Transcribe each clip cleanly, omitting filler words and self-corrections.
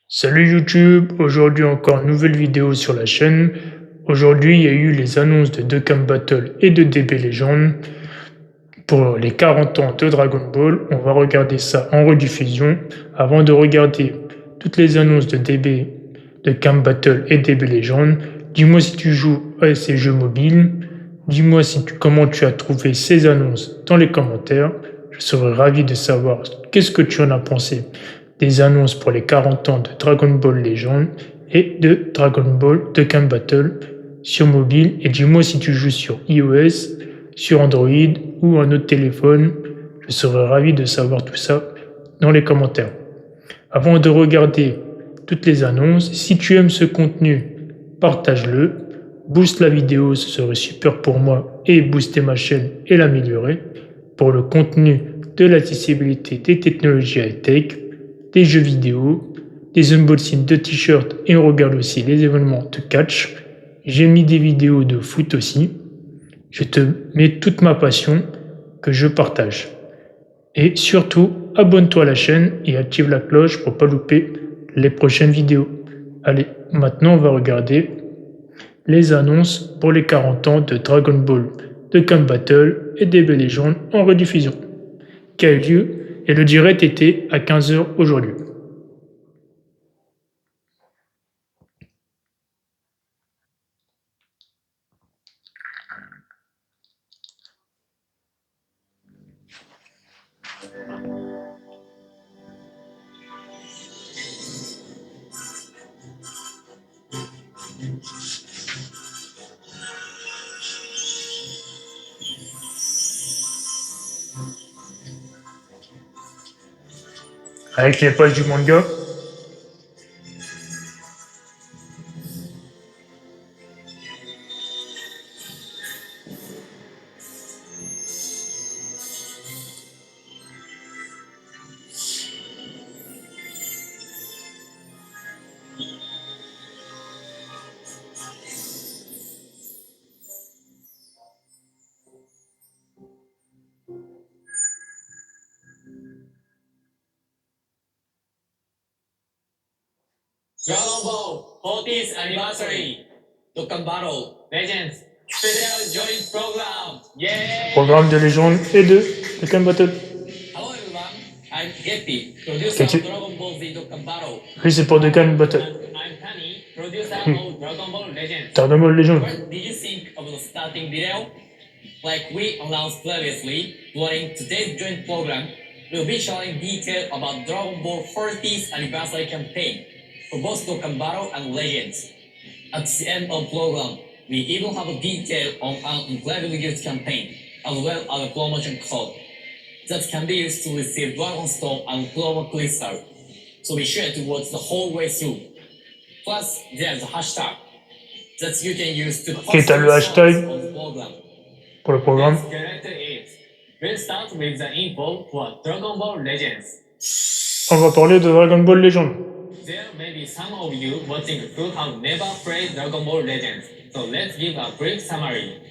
Salut YouTube, aujourd'hui encore une nouvelle vidéo sur la chaîne. Aujourd'hui il y a eu les annonces de Dokane Battle et de DB Legend pour les 40 ans de Dragon Ball. On va regarder ça en rediffusion. Avant de regarder toutes les annonces de DB, Dokane Battle et DB Legend, dis-moi si tu joues à ces jeux mobiles. Dis-moi comment tu as trouvé ces annonces dans les commentaires. Je serais ravi de savoir qu'est-ce que tu en as pensé des annonces pour les 40 ans de Dragon Ball Legend et de Dragon Ball Dokkan Battle sur mobile. Et dis-moi si tu joues sur iOS, sur Android ou un autre téléphone. Je serais ravi de savoir tout ça dans les commentaires. Avant de regarder toutes les annonces, si tu aimes ce contenu, partage-le, booste la vidéo, ce serait super pour moi et booster ma chaîne et l'améliorer. Pour le contenu de l'accessibilité des technologies high-tech, des jeux vidéo, des unboxings de t-shirts et on regarde aussi les événements de catch. J'ai mis des vidéos de foot aussi. Je te mets toute ma passion que je partage. Et surtout, abonne-toi à la chaîne et active la cloche pour ne pas louper les prochaines vidéos. Allez, maintenant on va regarder les annonces pour les 40 ans de Dragon Ball, de Camp Battle et des Belles Légendes en rediffusion, qui a eu lieu et le direct était à 15 h aujourd'hui. Avec les pages du manga. Dragonball 40th anniversary Dokkan Battle Legends Special Joint Program. Yay! Programme de légende et de Dokkan Battle. Hello everyone, I'm Gepi, producer of Dragon Ball Z Dokkan Battle. Lui c'est pour Dokkan Battle. I'm Tani, producer of Dragon Ball Legends. Dragon Ball Legend. What did you think of the starting video? Like we announced previously, during today's joint program, we'll be showing detail about Dragon Ball 40th anniversary campaign for both Dokkan Battle and Legends. At the end of program, we even have a detail on an incredibly good campaign, as well as a promotion code that can be used to receive Dragon Stone and Chroma Crystal. So be sure to watch the whole way through. Plus, there's a hashtag that you can use to post t'as le hashtag on the program. pour le programme. Let's get into it. We'll start with the info for Dragon Ball Legends. On va parler de Dragon Ball Legend. There may be some of you watching who have never played Dragon Ball Legends, so let's give a brief summary.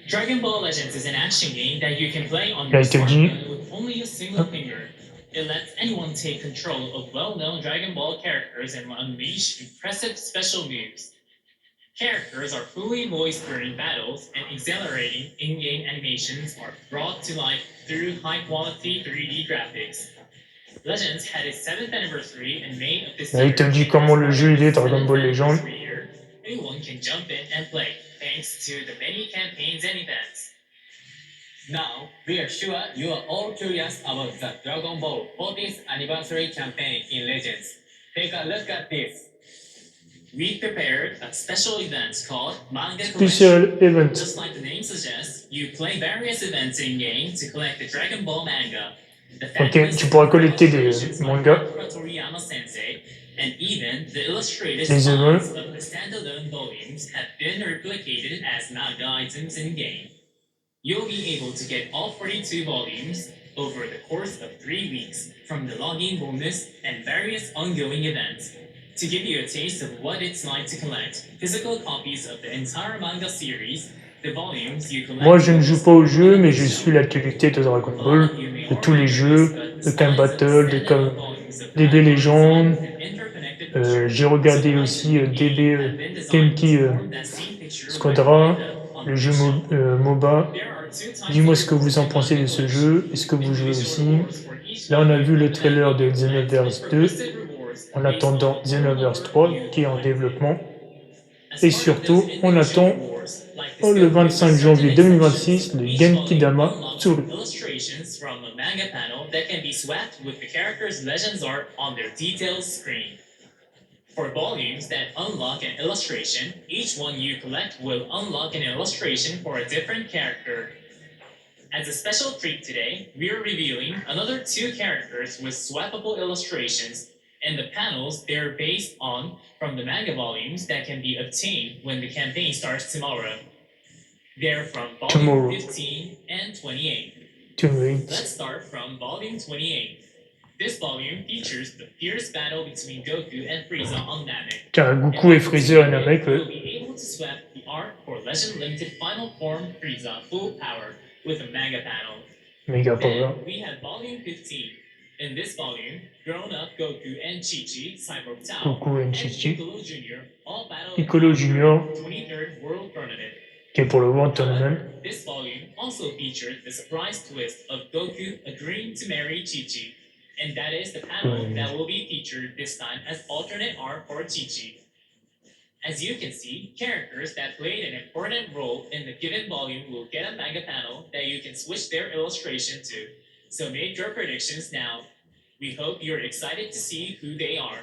Dragon Ball Legends is an action game that you can play on your smartphone with only a single finger. It lets anyone take control of well-known Dragon Ball characters and unleash impressive special moves. Characters are fully voiced during battles, and exhilarating in-game animations are brought to life through high-quality 3D graphics. Legends had its 7th anniversary in May of this year. Il te dit comment le jeu il est Dragon Ball Legend. Anyone can jump in and play, thanks to the many campaigns and events. Now, we are sure you are all curious about the Dragon Ball 40th anniversary campaign in Legends. Take a look at this. We prepared a special event called Manga Special Event. Just like the name suggests, you play various events in-game to collect the Dragon Ball manga. Ok, tu pourras collecter des mangas, and even the illustrated des œuvres, of the standalone volumes have been replicated as manga items in-game. You'll be able to get all 42 volumes over the course of 3 weeks from the login bonus and various ongoing events. To give you a taste of what it's like to collect physical copies of the entire manga series, the volumes you collect. Moi je ne joue pas aux jeux, mais je suis l'actualité de Dragon Ball, de tous les jeux, de Camp Battle, de DB Legend, J'ai regardé aussi DB Tenki Squadra, le jeu MOBA. Dis-moi ce que vous en pensez de ce jeu. Est-ce que vous jouez aussi? Là, on a vu le trailer de Xenoverse 2, en attendant Xenoverse 3 qui est en développement. Et surtout, on attend le 25 janvier 2026 le Genkidama Tsuru. Illustrations from a manga panel that can be swapped with the character's legends art on their details screen. For volumes that unlock an illustration, each one you collect will unlock an illustration for a different character. As a special treat today, we are revealing another 2 characters with swappable illustrations, and the panels they're based on from the manga volumes that can be obtained when the campaign starts tomorrow. They're from volume 15 and 28. Let's start from volume 28. This volume features the fierce battle between Goku and Frieza on Namek. Goku et Freezer et Namek, You'll be able to swap the art for Legend Limited Final Form Frieza Full Power with a manga panel. Mega Power. Then we have volume 15. In this volume, grown-up Goku and Chi-Chi, Cyborg Tao, Goku and Chi-Chi, Piccolo Jr. all battle in Piccolo Jr. 23rd World Tournament. qui est pour le World Tournament. This volume also featured the surprise twist of Goku agreeing to marry Chi-Chi, and that is the panel that will be featured this time as alternate art for Chi-Chi. As you can see, characters that played an important role in the given volume will get a manga panel that you can switch their illustration to. So make your predictions now. We hope you're excited to see who they are.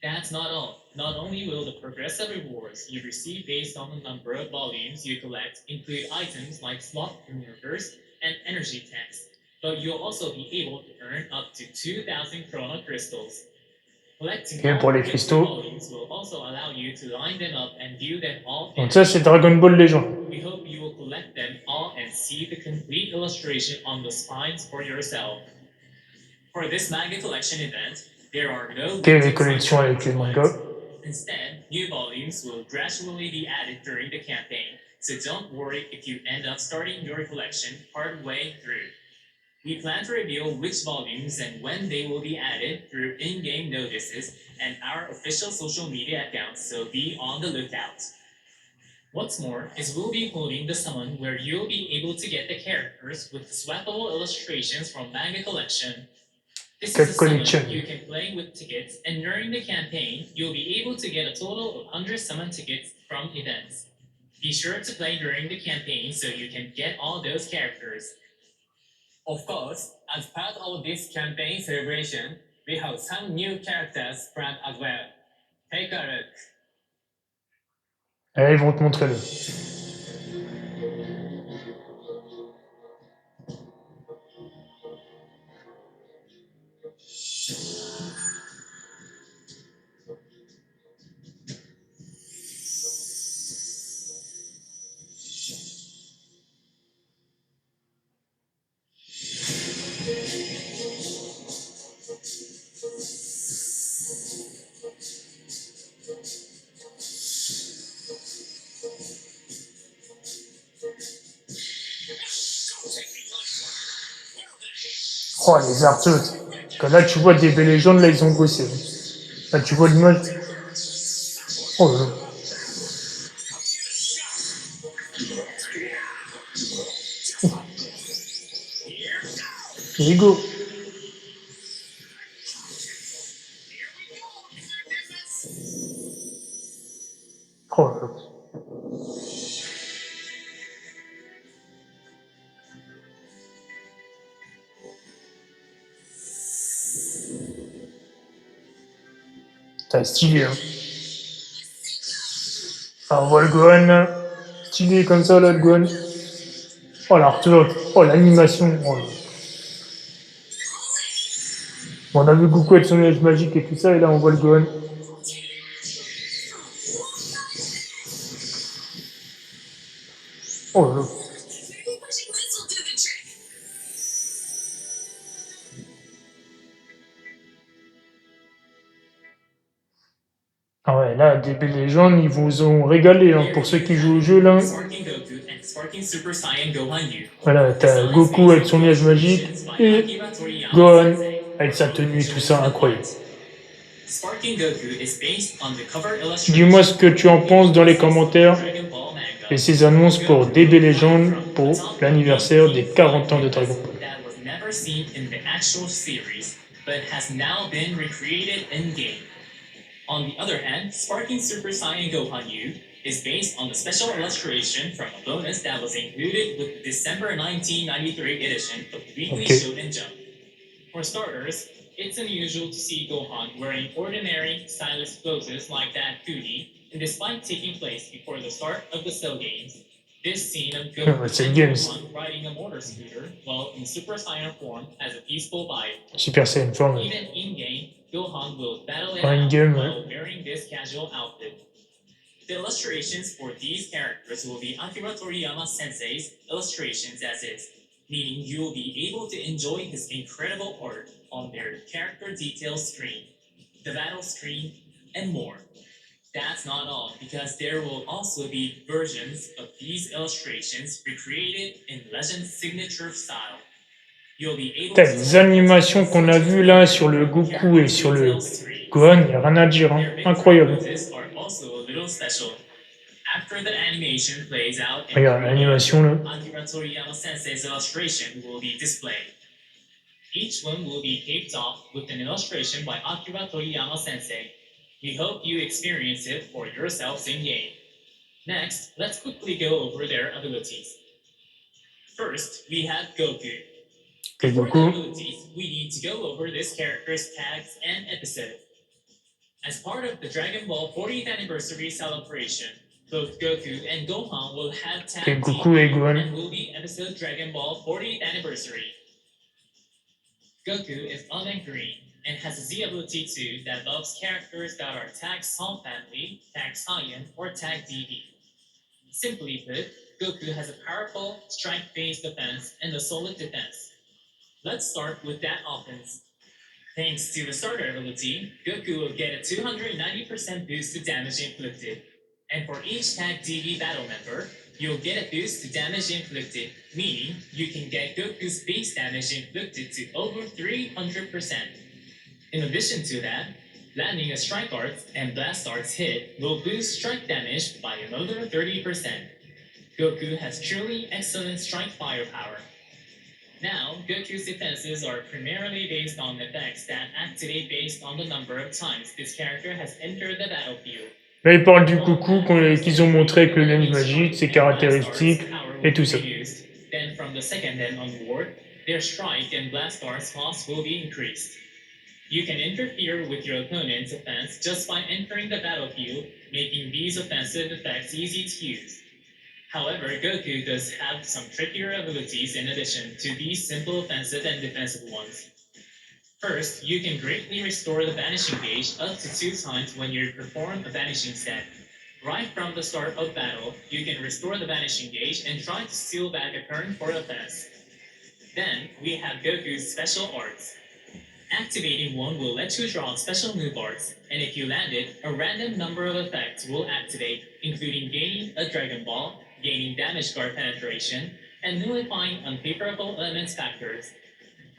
That's not all. Not only will the progressive rewards you receive based on the number of volumes you collect include items like slot removers and energy tanks, but you'll also be able to earn up to 2,000 Chrono Crystals. Collecting all pour les the cristaux. volumes will also allow you to line them up and view them all. Donc ça, c'est Dragon Ball Legend. We hope you will collect them all and see the complete illustration on the spines for yourself. For this manga collection event, there are no Les collections avec les mangas. Instead, new volumes will gradually be added during the campaign, so don't worry if you end up starting your collection partway through. We plan to reveal which volumes and when they will be added through in-game notices and our official social media accounts, so be on the lookout. What's more is we'll be holding the summon where you'll be able to get the characters with swappable illustrations from manga collection. This is a summon you can play with tickets, and during the campaign, you'll be able to get a total of 100 summon tickets from events. Be sure to play during the campaign so you can get all those characters. Of course, as part of this campaign celebration, we have some new characters planned as well. Take a look. Allez, ils vont te montrer le. Oh, les arteuses. Là, tu vois des belles légendes, là, ils ont bossé. Là, tu vois l'image. Oh là là. Here we go. Oh là là. T'as stylé, hein. Ah, on voit le Gohan. Stylé comme ça, là, le Gohan. Oh, la retenue. Oh, l'animation. Oh, là. Bon, on a vu Goku avec son nuage magique et tout ça, et là, on voit le Gohan. Oh là là. Ah ouais, là, DB Legend, ils vous ont régalé, hein, pour ceux qui jouent au jeu, là. Voilà, t'as Goku avec son nuage magique et Gohan avec sa tenue et tout ça, incroyable. Sparking Goku is based on the cover Dis-moi ce illustration que tu en penses dans les commentaires Dragon Ball manga. et ces annonces pour Goku DB will fly Legend from pour atop a l'anniversaire des big 40 ans flying de Nimbus Dragon Ball. that was never seen in the actual series, but has now been recreated in-game. On the other hand, Sparking Super Saiyan Gohan U is based on the special illustration from a bonus that was included with the December 1993 edition of Weekly Ok. Shonen Jump. For starters, it's unusual to see Gohan wearing ordinary, stylish clothes like that hoodie, and despite taking place before the start of the Cell games, this scene of Goku C'est and Games. Gohan riding a motor scooter while in Super Saiyan form has a peaceful vibe. Super Saiyan forme. Even in-game, Gohan will battle it En out in-game, while wearing this casual outfit. The illustrations for these characters will be Akira Toriyama Sensei's illustrations as is, meaning you will be able to enjoy his incredible art on their character details screen, the battle screen, and more. That's not all, because there will also be versions of these illustrations recreated in Legend's signature style. You'll be able to Les animations qu'on a vues là sur le Goku et sur le Gohan, il n'y a rien à dire. Hein. Incroyable. are also a little special. After the animation plays out, Regarde l'animation là. Akira Toriyama Sensei's illustration will be displayed. Each one will be taped off with an illustration by Akira Toriyama Sensei. We hope you experience it for yourselves in game. Next, let's quickly go over their abilities. First, we have Goku. Okay, For the Goku. abilities, we need to go over this character's tags and episode. As part of the Dragon Ball 40th anniversary celebration, both Goku and Gohan will have tag Goku et Gohan. and will be episode Dragon Ball 40th anniversary. Goku is Element Green and has a Z ability too that loves characters that are tag Song Family, tag Saiyan, or tag DB. Simply put, Goku has a powerful strike-based defense and a solid defense. Let's start with that offense. Thanks to the starter ability, Goku will get a 290% boost to damage inflicted. And for each tag DB battle member, you'll get a boost to damage inflicted, meaning you can get Goku's base damage inflicted to over 300%. In addition to that, landing a Strike Arts and Blast Arts hit will boost strike damage by another 30%. Goku has truly excellent strike firepower. Now, Goku's defenses are primarily based on effects that activate based on the number of times this character has entered the battlefield. Là, il parle du Goku qu'ils ont montré avec le lens magique, ses caractéristiques et tout ça. Then from the second and onward, their strike and blast arts cost will be increased. You can interfere with your opponent's offense just by entering the battlefield, making these offensive effects easy to use. However, Goku does have some trickier abilities in addition to these simple offensive and defensive ones. First, you can greatly restore the Vanishing Gauge up to 2 times when you perform a Vanishing set. Right from the start of battle, you can restore the Vanishing Gauge and try to steal back a turn for offense. Then, we have Goku's special arts. Activating one will let you draw special move arts, and if you land it, a random number of effects will activate, including gaining a Dragon Ball, gaining damage guard penetration, and nullifying unfavorable elements factors.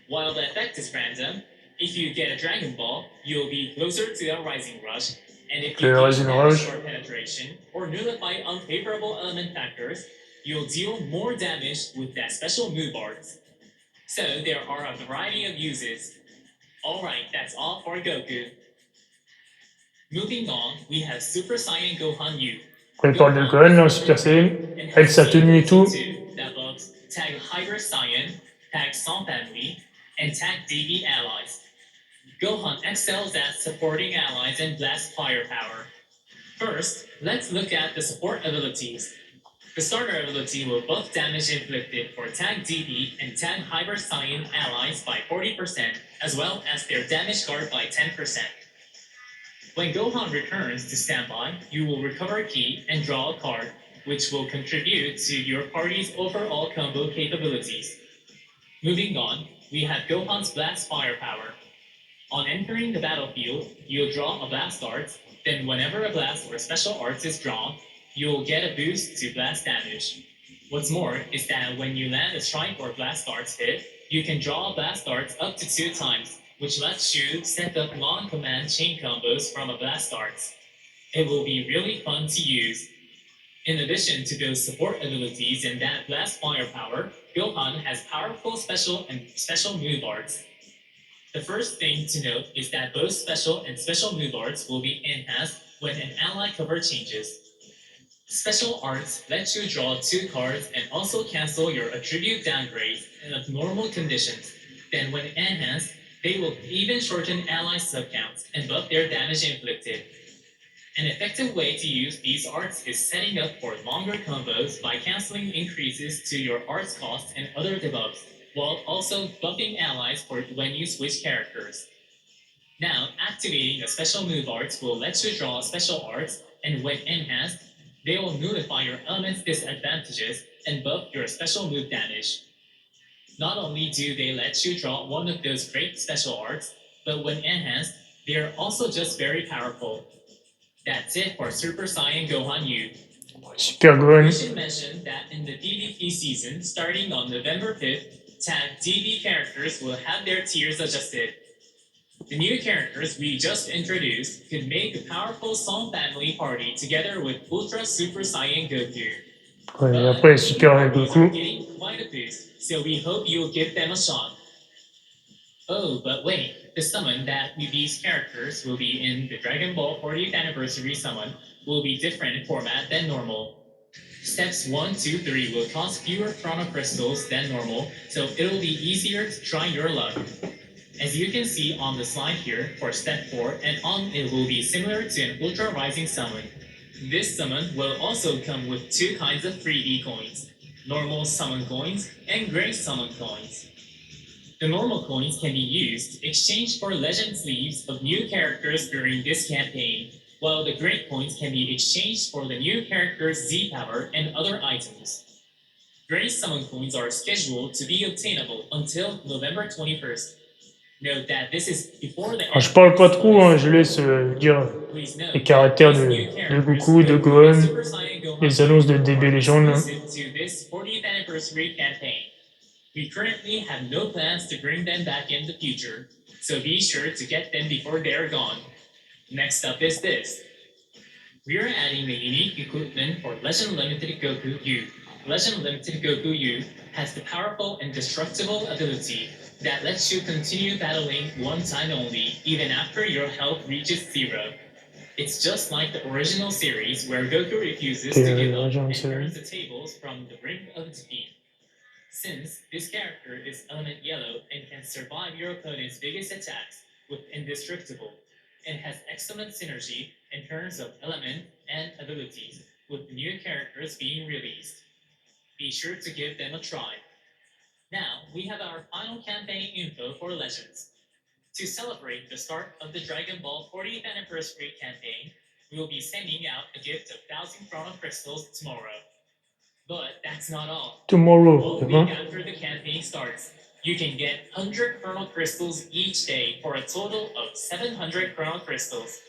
While the effect is random, if you get a Dragon Ball, you'll be closer to a Rising Rush, and if you gain damage guard penetration or nullify unfavorable element factors, you'll deal more damage with that special move arts. So there are a variety of uses. Alright, that's all for Goku. Moving on, we have Super Saiyan Gohan U. Quand il parle de Gohan, là, en Super Saiyan, avec sa tenue et tout. That loves tag Hybrid Saiyan, tag Song Family, and tag DB allies. Gohan excels at supporting allies and blast firepower. First, let's look at the support abilities. The starter ability will buff damage inflicted for tag DB and tag Hybrid Saiyan allies by 40%, as well as their damage guard by 10%. When Gohan returns to standby, you will recover a key and draw a card, which will contribute to your party's overall combo capabilities. Moving on, we have Gohan's Blast Firepower. On entering the battlefield, you'll draw a Blast Art, then whenever a Blast or Special Art is drawn, you'll get a boost to blast damage. What's more is that when you land a Strike or Blast Art hit, you can draw Blast Arts up to 2 times, which lets you set up long command chain combos from a blast arts. It will be really fun to use. In addition to those support abilities and that blast firepower, Gohan has powerful special and special move arts. The first thing to note is that both special and special move arts will be enhanced when an ally cover changes. Special arts let you draw 2 cards and also cancel your attribute downgrade in abnormal conditions. Then when enhanced, they will even shorten ally subcounts and buff their damage inflicted. An effective way to use these arts is setting up for longer combos by canceling increases to your arts cost and other debuffs, while also buffing allies for when you switch characters. Now, activating a special move arts will let you draw special arts, and when enhanced, they will nullify your element's disadvantages and buff your special move damage. Not only do they let you draw one of those great special arts, but when enhanced, they are also just very powerful. That's it for Super Saiyan Gohan U. Super We Gohan. should mention that in the DBP season, starting on November 5th, tag DB characters will have their tiers adjusted. The new characters we just introduced could make a powerful Song family party together with Ultra Super Saiyan Goku. Ouais, et après, Super These are Goku. getting quite a boost, so we hope you'll give them a shot. Oh, but wait, the summon that these characters will be in the Dragon Ball 40th Anniversary summon will be different in format than normal. Steps 1, 2, 3 will cost fewer chrono crystals than normal, so it'll be easier to try your luck. As you can see on the slide here, for step 4 and on, it will be similar to an Ultra Rising summon. This summon will also come with 2 kinds of freebie coins, normal summon coins and great summon coins. The normal coins can be used to exchange for legend sleeves of new characters during this campaign, while the great coins can be exchanged for the new character's Z power and other items. Great summon coins are scheduled to be obtainable until November 21st. Note that this is before the Alors, je parle pas trop, hein, je laisse dire les caractères de Goku, de Gohan, les annonces de DB Legend. To this 40th anniversary campaign. We currently have no plans to bring them back in the future, so be sure to get them before they're gone. Next up is this. We are adding the unique equipment for Legend Limited Goku U. Legend Limited Goku U has the powerful and destructible ability that lets you continue battling one time only, even after your health reaches 0. It's just like the original series where Goku refuses to give up and turns the tables from the brink of defeat. Since this character is element yellow and can survive your opponent's biggest attacks with indestructible, and has excellent synergy in terms of element and abilities with new characters being released. Be sure to give them a try. Now, we have our final campaign info for Legends. To celebrate the start of the Dragon Ball 40th Anniversary campaign, we will be sending out a gift of 1,000 Chrono Crystals tomorrow. But that's not all. Tomorrow, One demain. week after the campaign starts, you can get 100 Chrono Crystals each day for a total of 700 Chrono Crystals.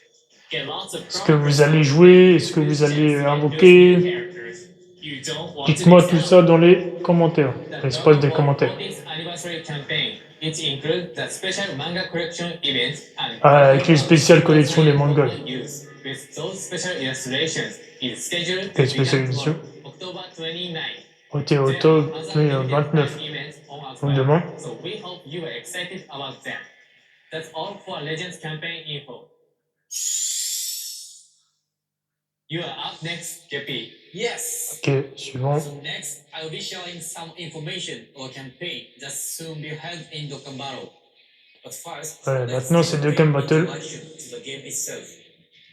Get lots of Est-ce que vous allez jouer? Est-ce que vous allez invoquer? Dites-moi tout ça dans les commentaires, l'espace des commentaires. Avec les spéciales collections des mangas. Les spéciales éditions. Octobre 29. Donc demain. That's all for Legends campaign info. You are up next, JP. Yes. Ok, suivant. So next, I will be sharing some information or campaign that soon be held in Dokkan Battle. But first, Maintenant c'est Dokkan Battle. To the game itself.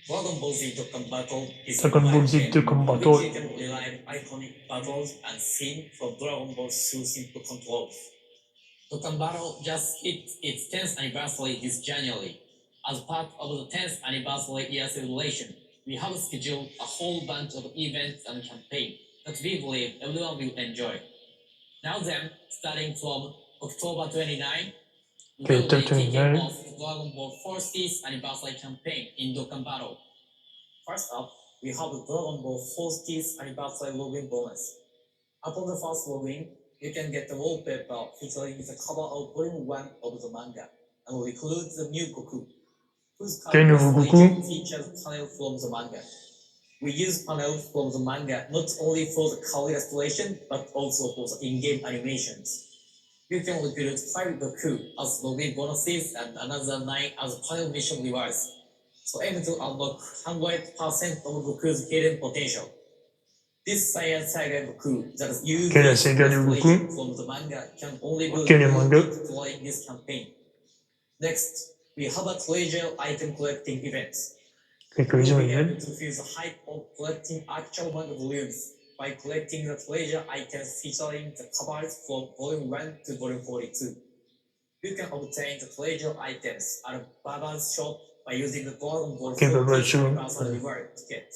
Dragon Ball Z Dokkan Battle is Dragon Ball Z Dokkan Battle. Relive iconic battles and scene from Dragon Ball Z simple controls. Dokkan Battle just hit its 10th anniversary this January. As part of the 10th anniversary year celebration, we have scheduled a whole bunch of events and campaigns that we believe everyone will enjoy. Now then, starting from October 29, we will be kicking off the Dragon Ball 40th anniversary campaign in Dokkan Battle. First up, we have the Dragon Ball 40th anniversary login bonus. Upon the first login, you can get the wallpaper featuring the cover of Volume 1 of the manga. and will include the new Goku, whose Quel nouveau Goku? features panel from the manga. We use panels from the manga not only for the color illustration, but also for the in-game animations. You can recruit 5 Goku as login bonuses and another 9 as panel mission rewards. So aim to unlock 100% of Goku's hidden potential. This Saiyan Saga Goku that is used Quelle est la saga de Goku? from the manga can only be Quel est le manga? during this campaign. Next, we have a treasure item collecting events. Les collisions You'll be able humaines. to feel the hype of collecting actual manga volumes by collecting the treasure items featuring the covers from volume 1 to volume 42. You can obtain the treasure items at Baba's shop by using the Dragonball Ok, Baba Show. Universal Reward ticket.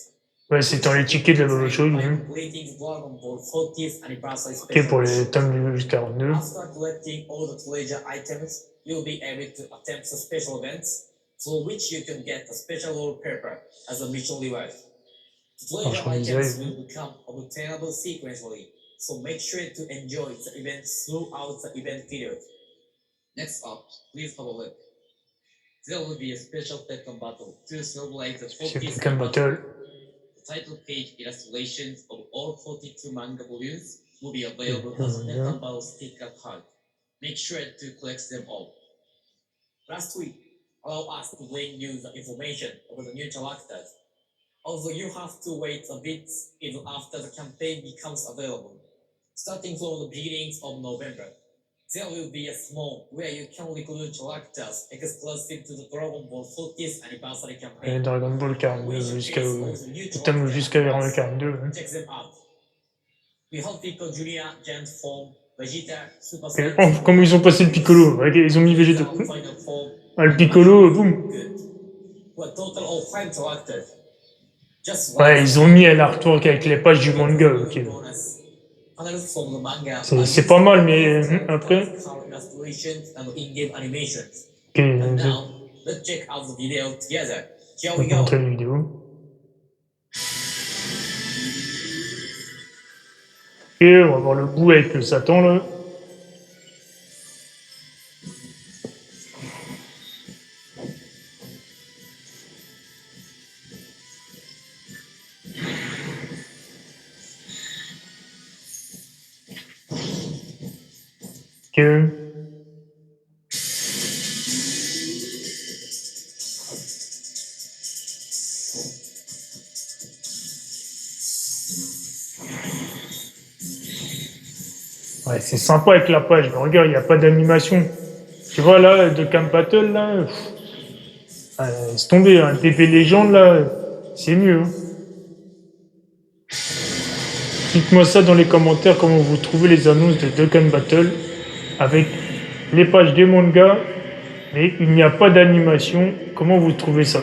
Ouais, c'est dans les tickets de la Baba Show. By Hein. completing the Dragonball 40th anniversary Ok, special pour les mission. tomes du 42. After collecting all the treasure items, you'll be able to attempt the special events, through which you can get a special wallpaper as a mission reward. The treasure items will become obtainable sequentially, so make sure to enjoy the events throughout the event period. Next up, please have a look. There will be a special Tekken battle to celebrate the 40th Tekken Battle. The title page illustrations of all 42 manga volumes will be available as a Tekken battle sticker card. Make sure to collect them all. Last week, allow us to bring you the information about the new characters. Although you have to wait a bit even after the campaign becomes available. Starting from the beginnings of November, there will be a small where you can recruit characters exclusive to the Dragonball 40th anniversary campaign. Dragon Ball 42 jusqu'à vers 42. Hein. Check them out. We have Pico Junior, Giant Form, Vegeta, Super Et, Saiyan. oh, comment ils ont passé le Piccolo. Ouais, ils ont mis Vegeta. Final Form. Ah, le Piccolo, boum. Good. For a total of 5 characters. Just Ouais, ils ont mis un artwork avec les pages du manga. Ok. Panels from the manga C'est pas mal, mais après. illustrations and in-game animations. Ok, And now, let's check out the video together. Here on we va go. montrer la vidéo. Ok, on va voir le bout avec le Satan là. Ok. Ouais, c'est sympa avec la page, mais regarde, il n'y a pas d'animation. Tu vois là, de Camp Battle, là, laisse tomber, un TP Légende, là, c'est mieux. Hein. Dites-moi ça dans les commentaires, comment vous trouvez les annonces de Dokane Battle avec les pages des mangas, mais il n'y a pas d'animation. Comment vous trouvez ça?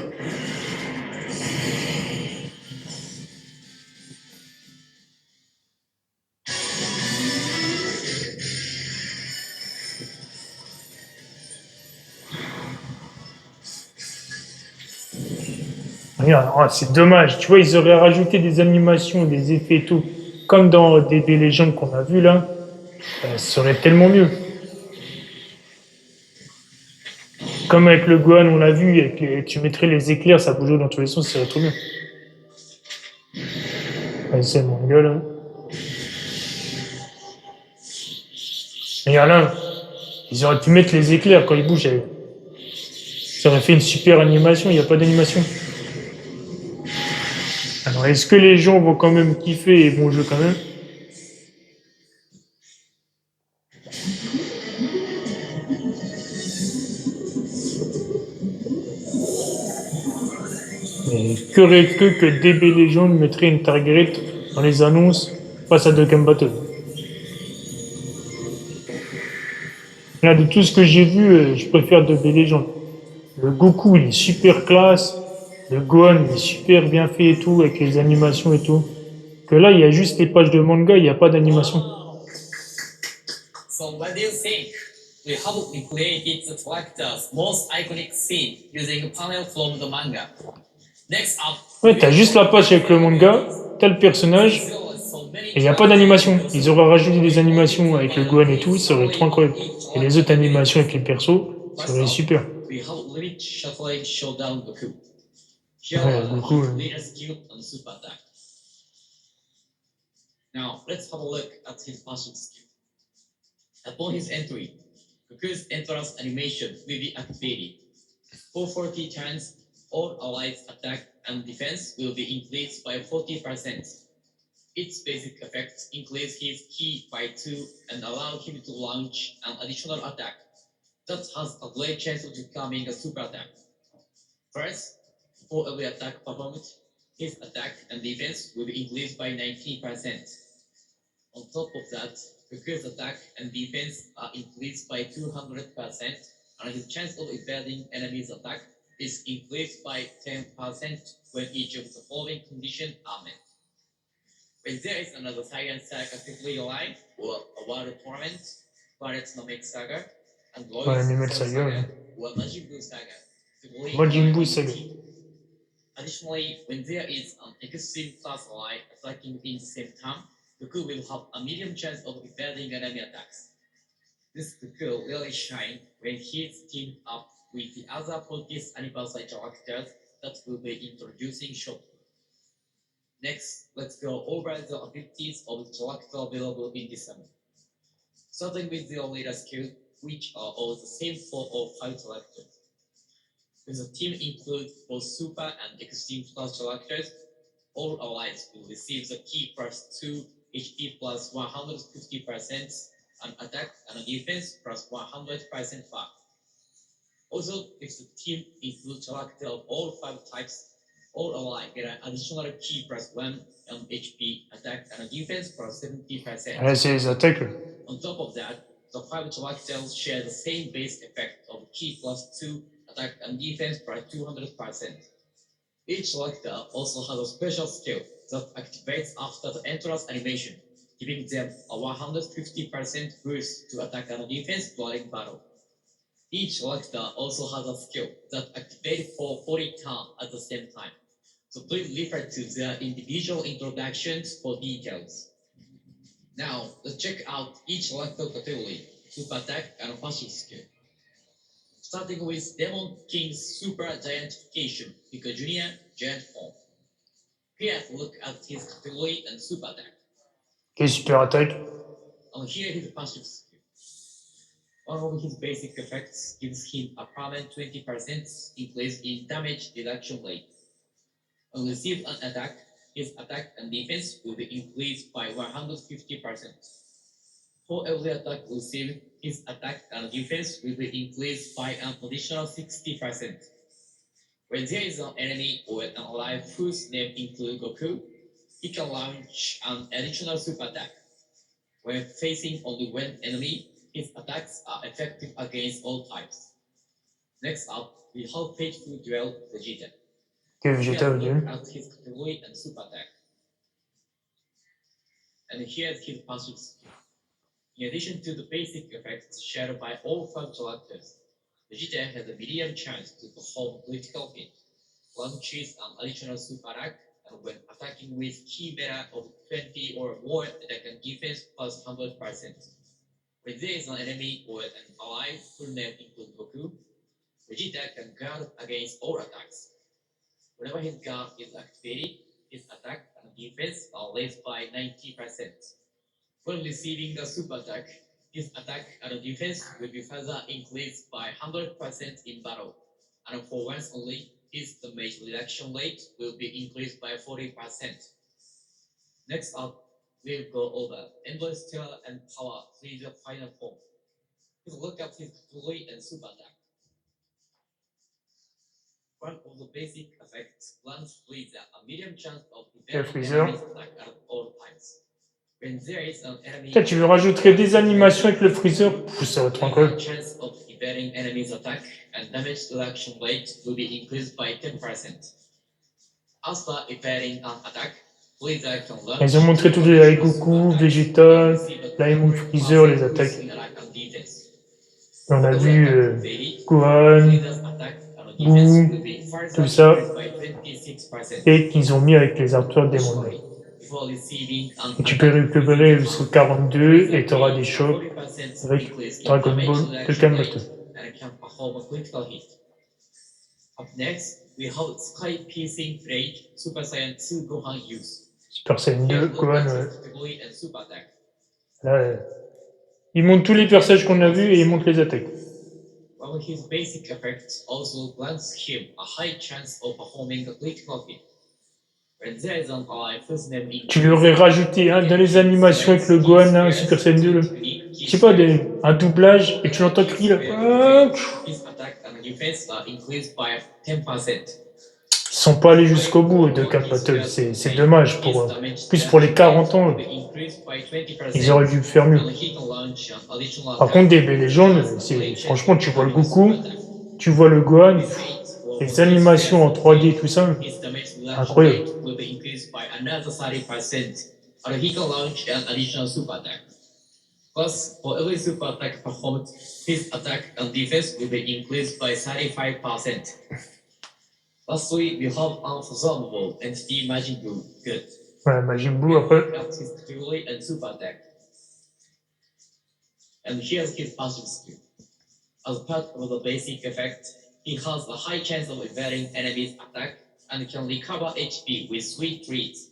Regarde, oh, c'est dommage. Tu vois, ils auraient rajouté des animations, des effets et tout, comme dans DB Legends qu'on a vu là. Ça serait tellement mieux. Comme avec le Gohan, on l'a vu, avec tu mettrais les éclairs, ça bougeait dans tous les sens, ça serait trop bien. Ouais, c'est mon gars là. Regarde là, ils auraient pu mettre les éclairs quand ils bougent. Ça aurait fait une super animation, il n'y a pas d'animation. Alors, est-ce que les gens vont quand même kiffer et vont jouer quand même? Mais que DB Legend mettrait une target dans les annonces face à Dokkan Battle. Là, de tout ce que j'ai vu, je préfère DB Legend. Le Goku, il est super classe. Le Gohan, il est super bien fait et tout, avec les animations et tout. Que là, il y a juste les pages de manga, il n'y a pas d'animation. So what do you think? We have recreated the character's most iconic scene using a panel from the manga. Next up, Ouais, t'as juste la page avec le manga, t'as le personnage, et il n'y a pas d'animation. Ils auraient rajouté des animations avec le Gohan et tout, ça aurait trop incroyable. Et les autres animations avec les persos, serait super. We have limit shuffling showdown Goku. Here Ouais, are Goku, his latest skill and super attack. Now let's have a look at his passive skill. Upon his entry, Goku's entrance animation will be activated. For 40 turns, all allies' attack and defense will be increased by 40%. Its basic effects increase his ki by 2 and allow him to launch an additional attack that has a great chance of becoming a super attack. First, for every attack performed, his attack and defense will be increased by 19%. On top of that, Goku's attack and defense are increased by 200%, and his chance of evading enemies' attack is increased by 10% when each of the following conditions are met. When there is another Saiyan Saga actively alive, or a World Tournament, Barrett's Namek Saga, and Ouais, Lois Animal Cell Saga, Saga, ouais. or Majin Buu Saga, to play Majin alive Buu on Saga. the team. Additionally, when there is an extreme class ally attacking within the same turn, Goku will have a medium chance of evading enemy attacks. This Goku really shines when he's teamed up with the other 40th anniversary characters that we'll be introducing shortly. Next, let's go over the abilities of the character available in this summon. Starting with the leader skill, which are all the same for all 5 characters. When the team includes both super and extreme class characters, all allies will receive the ki plus 2 HP plus 150% and attack and defense plus 100% back. Also, if the team includes character of all 5 types, all allies get an additional ki plus 1 HP attack and defense plus 70%. Là, c'est les attaques. On top of that, the 5 characters share the same base effect of ki plus 2 attack and defense by 200%. Each character also has a special skill that activates after the entrance animation, giving them a 150% boost to attack and defense during battle. Each character also has a skill that activates for 40 turns at the same time. So please refer to their individual introductions for details. Now, let's check out each character category, super attack and passive skill. Starting with Demon King's Super Giantification, Pika Jr. Giant Form. Here, look at his category and super attack. Okay, super attaque. And here his passive skill. One of his basic effects gives him a permanent 20% increase in damage reduction rate. When receive an attack, his attack and defense will be increased by 150%. For every attack received, his attack and defense will be increased by an additional 60%. When there is an enemy or an ally whose name includes Goku, he can launch an additional super attack. When facing only one enemy, his attacks are effective against all types. Next up, we have Faithful Duel Vegeta. Okay, Vegeta, Here, ok. look at his category and super attack. And here's his passive skill. In addition to the basic effects shared by all 5 characters, Vegeta has a medium chance to perform critical hit, launches an additional super attack, and when attacking with key meta of 20 or more, attack and defense plus 100%. When there is an enemy or an ally whose name includes Goku, Vegeta can guard against all attacks. Whenever his guard is activated, his attack and defense are raised by 90%. When receiving a super attack, his attack and defense will be further increased by 100% in battle, and for once only, his damage reduction rate will be increased by 40%. Next up, we'll go over Endless Terror and Power Freezer Final Form. Please look at his category and super attack. One of the basic effects grants Freezer a medium chance of evading Freezer. enemies attack at all times. When there is an enemy, Putain, tu veux rajouter des animations avec le Freezer? Pff, ça va être incroyable. chance of evading enemies attack and damage reduction rate will be increased by 10%. After evading an attack, Freezer can launch. Ils ont montré tous les avec Goku, Vegeta, là ils montrent Freezer, les attaques. Et on a vu Gohan, Boo, tout ça, et qu'ils ont mis avec les artworks des mondes. Et tu peux récupérer jusqu'au 42 et tu auras des chocs avec Dragon Ball, dokane battle. and can perform a critical hit. Up next, we have Sky Piercing Blade Super Saiyan 2 Gohan use. Super Saiyan 2, Look Gohan, at ouais. his category and super attack. Là, il montre tous les personnages qu'on a vus et il montre les attaques. While his basic effects also grants him a high chance of performing a critical hit. When there is an ally whose name Tu lui aurais rajouté dans les animations avec le Gohan, là, Super Saiyan 2, là. Je sais pas, un doublage, et tu l'entends crier là. His attack and defense are increased by 10%. Ils sont pas allés jusqu'au bout de Dokane Battle, c'est dommage. Plus pour les 40 ans, ils auraient dû faire mieux. Par contre, DB Legend, franchement, tu vois le Goku, tu vois le Gohan, les animations en 3D, tout ça, incroyable. Plus, for every super attack performed, his attack and defense will be increased by 35%. Lastly, we have unfathomable entity Majin Buu. Good. Ouais, Majin Buu après. That's his category and super attack. And here's his passive skill. As part of the basic effect, he has a high chance of evading enemy's attack and can recover HP with sweet treats.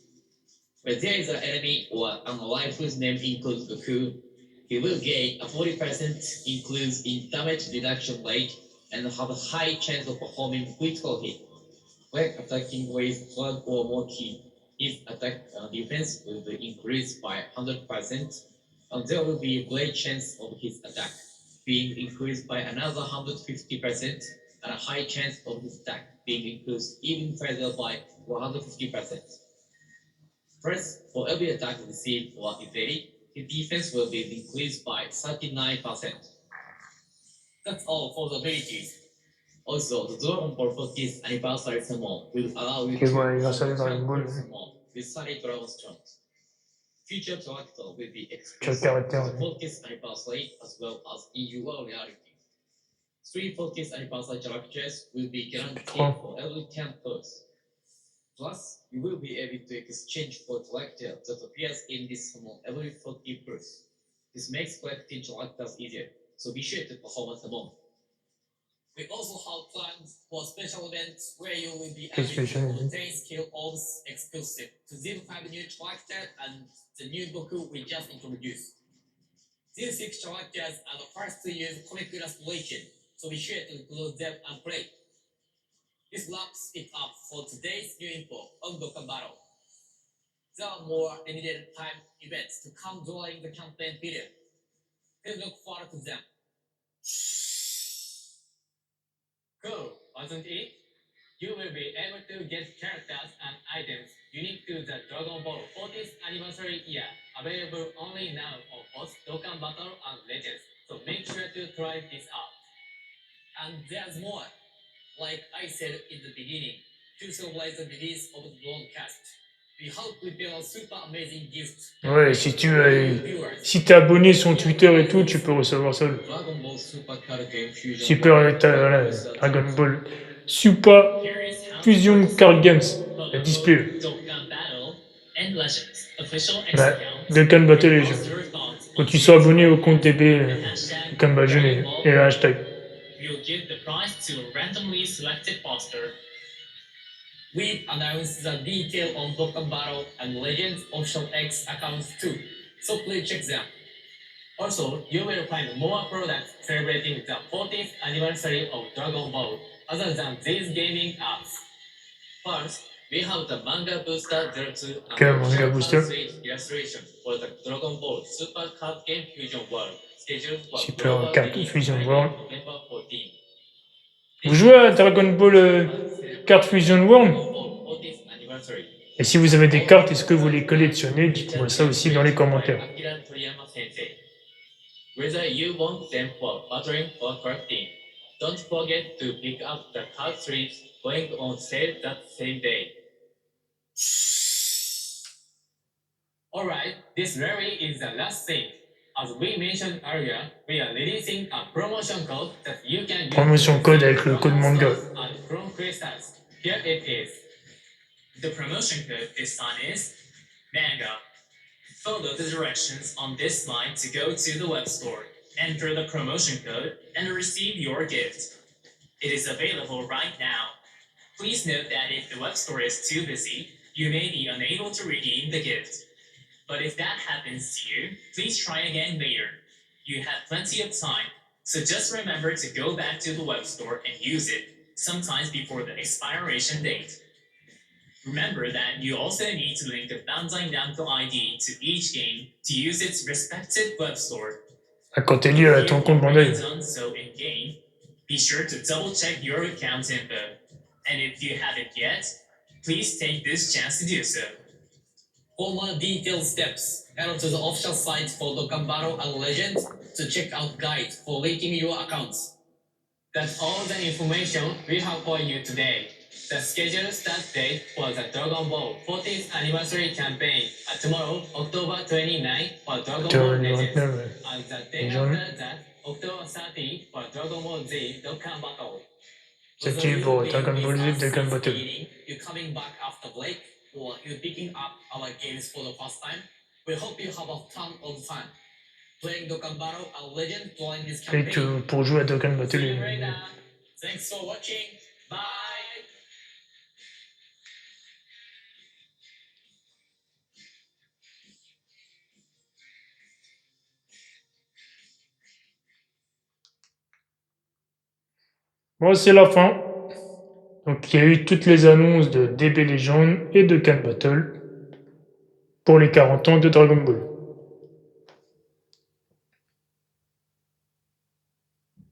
When there is an enemy or an ally whose name includes Goku, he will gain a 40% increase in damage reduction rate and have a high chance of performing critical hit. When attacking with one or more ki, his attack defense will be increased by 100%, and there will be a great chance of his attack being increased by another 150%, and a high chance of his attack being increased even further by 150%. First, for every attack received or evaded, his defense will be increased by 39%. That's all for the abilities. Also, the Dragonball 40th anniversary summon will allow you to anniversaire Dragonball. with 30 Dragon Stones. Future character will be Chaque exclusive caractère. to the 40th anniversary as well as in your reality. 3 40th anniversary characters will be guaranteed for every 10 pulls. Plus, you will be able to exchange for character that appears in this summon every 40 pulls. This makes collecting characters easier, so be sure to perform a summon. We also have plans for special events where you will be able to obtain skill orbs exclusive to 05 new characters and the new Goku we just introduced. These 6 characters are the first to use comic illustration, so be sure to close them and play. This wraps it up for today's new info on Dokkan Battle. There are more limited time events to come during the campaign period. Please look forward to them. Cool, wasn't it? You will be able to get characters and items unique to the Dragon Ball 40th anniversary year, available only now on both Dokkan Battle and Legends, so make sure to try this out. And there's more. Like I said in the beginning, to celebrate the release of the broadcast, we hope we build a super amazing gift. Ouais, si t'es abonné sur Twitter et tout, tu peux recevoir ça. Dragon Ball Super Card Game Fusion. Super, voilà, Dragon Ball Super Fusion Card Games, le display. Ouais, Dokkan Battle Legends. Faut que tu sois abonné au compte DB Dokkan Battle et le hashtag. We'll give the prize to a randomly selected poster. We've announced the detail on Dokkan Battle and Legends Official X accounts too, so please check them. Also, you will find more products celebrating the 40th anniversary of Dragon Ball other than these gaming apps. First, we have the Manga Booster 02 and Manga Booster illustration for the Dragon Ball Super Card Game Fusion World scheduled for Super Card Fusion World. November 14. Vous jouez à Dragon Ball Card Fusion World? Et si vous avez des cartes, est-ce que vous les collectionnez? Dites-moi ça aussi dans les commentaires. Whether you want them for battling or collecting, don't forget to pick up the card strips going on sale that same day. Alright, this really is the last thing. As we mentioned earlier, we are releasing a promotion code that you can use. Promotion code avec le code manga. And Chrome Crystals. Here it is. The promotion code this time is manga. Follow the directions on this slide to go to the web store. enter the promotion code, and receive your gift. It is available right now. Please note that if the web store is too busy, you may be unable to redeem the gift. But if that happens to you, please try again later. You have plenty of time, so just remember to go back to the web store and use it, sometimes before the expiration date. Remember that you also need to link the Bandai Namco ID to each game to use its respective web store. Quand t'es lié à ton compte Bandai. Done so in game, be sure to double check your account info. And if you haven't yet, please take this chance to do so. For more detailed steps, head on to the official site for Dokkan Battle and Legends to check out guides for linking your accounts. That's all the information we have for you today. The scheduled start date for the Dragon Ball 40th anniversary campaign tomorrow, October 29 for Dragon Ball Legends, and the day after that, October 30 for Dragon Ball Z Dokkan Battle. C'est qui pour Dragon Ball Z Dokkan Battle? You coming back after break, or you picking up our games for the first time? We hope you have a ton of fun playing Dokkan Battle and Legend during this campaign. Et que pour jouer à Dokkan Battle. Thanks for watching. Bye. Bon, c'est la fin. Donc, il y a eu toutes les annonces de DB Legend et de Dokkan Battle pour les 40 ans de Dragon Ball.